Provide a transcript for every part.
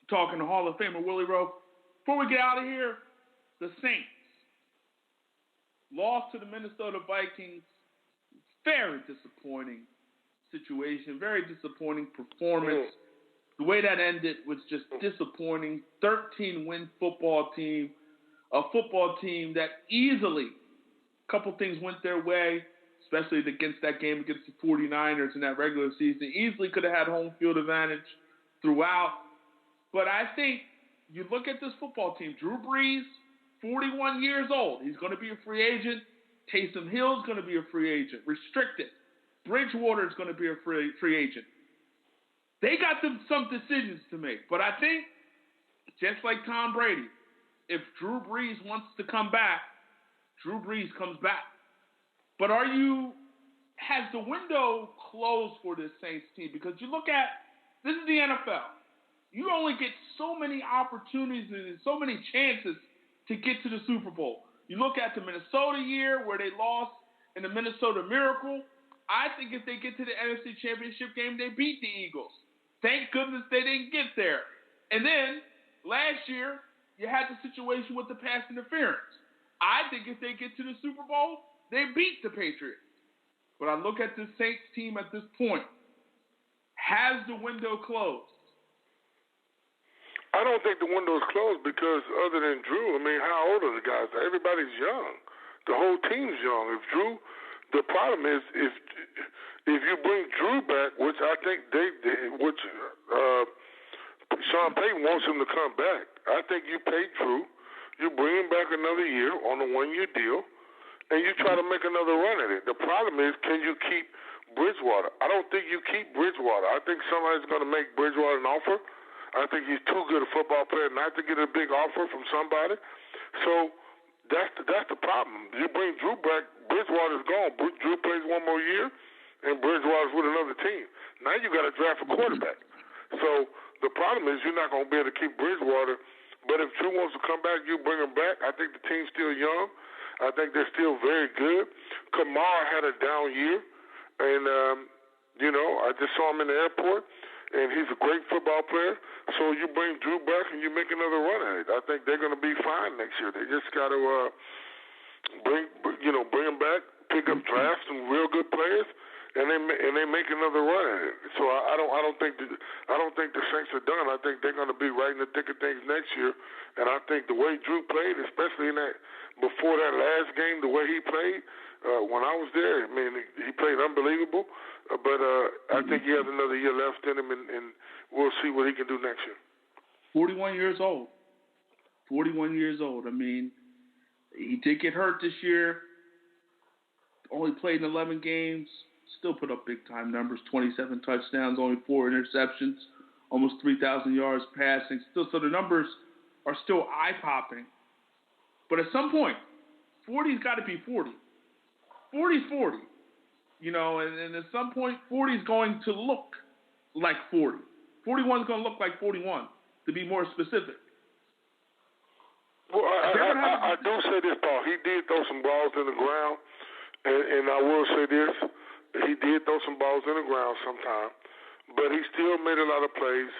talking to Hall of Famer Willie Roaf. Before we get out of here, the Saints lost to the Minnesota Vikings. Very disappointing situation, very disappointing performance. The way that ended was just disappointing. 13-win football team, a football team that easily, a couple things went their way, especially against that game against the 49ers in that regular season. Easily could have had home field advantage throughout. But I think you look at this football team, Drew Brees, 41 years old. He's going to be a free agent. Taysom Hill's going to be a free agent, restricted. Bridgewater's going to be a free agent. They got some decisions to make. But I think, just like Tom Brady, if Drew Brees wants to come back, Drew Brees comes back. But has the window closed for this Saints team? Because you look at, this is the NFL. You only get so many opportunities and so many chances to get to the Super Bowl. You look at the Minnesota year where they lost in the Minnesota Miracle. I think if they get to the NFC Championship game, they beat the Eagles. Thank goodness they didn't get there. And then last year, you had the situation with the pass interference. I think if they get to the Super Bowl, they beat the Patriots. But I look at this Saints team at this point. Has the window closed? I don't think the window is closed because other than Drew, I mean, how old are the guys? Everybody's young. The whole team's young. The problem is if you bring Drew back, which I think Sean Payton wants him to come back. I think you pay Drew, you bring him back another year on a one-year deal, and you try to make another run at it. The problem is, can you keep Bridgewater? I don't think you keep Bridgewater. I think somebody's going to make Bridgewater an offer. I think he's too good a football player not to get a big offer from somebody. So that's the problem. You bring Drew back, Bridgewater's gone. Drew plays one more year, and Bridgewater's with another team. Now you got to draft a quarterback. So the problem is you're not going to be able to keep Bridgewater. But if Drew wants to come back, you bring him back. I think the team's still young. I think they're still very good. Kamara had a down year, and I just saw him in the airport. And he's a great football player. So you bring Drew back and you make another run at it. I think they're going to be fine next year. They just got to bring him back, pick up drafts and real good players, and they make another run at it. So I don't think the Saints are done. I think they're going to be right in the thick of things next year. And I think the way Drew played, especially before that last game, the way he played when I was there, I mean, he played unbelievable. But I think he has another year left in him, and we'll see what he can do next year. 41 years old. 41 years old. I mean, he did get hurt this year. Only played in 11 games. Still put up big-time numbers, 27 touchdowns, only 4 interceptions, almost 3,000 yards passing. So the numbers are still eye-popping. But at some point, 40's got to be 40. 40's 40. And at some point, 40 is going to look like 40. 41 is going to look like 41, to be more specific. Well, I do say this, Paul. He did throw some balls in the ground, and I will say this. He did throw some balls in the ground sometime, but he still made a lot of plays.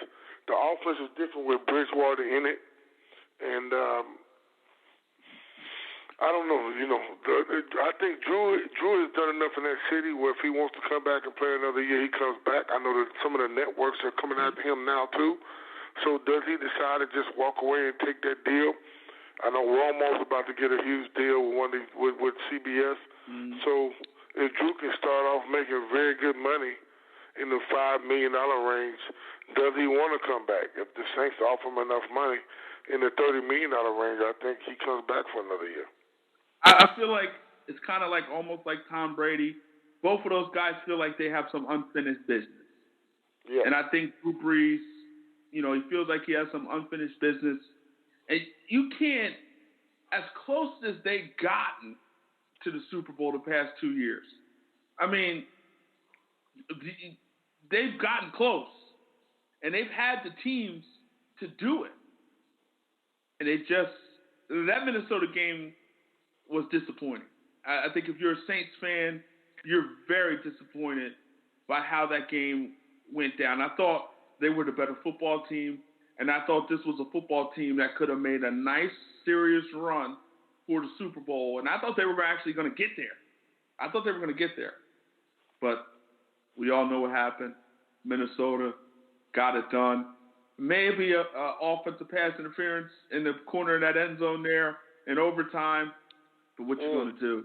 The offense is different with Bridgewater in it, and I don't know. I think Drew has done enough in that city where if he wants to come back and play another year, he comes back. I know that some of the networks are coming after him now too. So does he decide to just walk away and take that deal? I know Romo's about to get a huge deal with CBS. Mm-hmm. So if Drew can start off making very good money in the $5 million range, does he want to come back? If the Saints offer him enough money in the $30 million range, I think he comes back for another year. I feel like it's kind of like almost like Tom Brady. Both of those guys feel like they have some unfinished business. Yeah. And I think Drew Brees, he feels like he has some unfinished business. And you can't, as close as they've gotten to the Super Bowl the past 2 years, I mean, they've gotten close. And they've had the teams to do it. And that Minnesota game was disappointing. I think if you're a Saints fan, you're very disappointed by how that game went down. I thought they were the better football team. and I thought this was a football team that could have made a nice, serious run for the Super Bowl, and I thought they were actually going to get there. But we all know what happened. Minnesota got it done. Maybe a offensive pass interference in the corner of that end zone there in overtime, but what you going to do?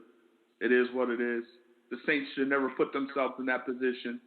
It is what it is. The Saints should never put themselves in that position.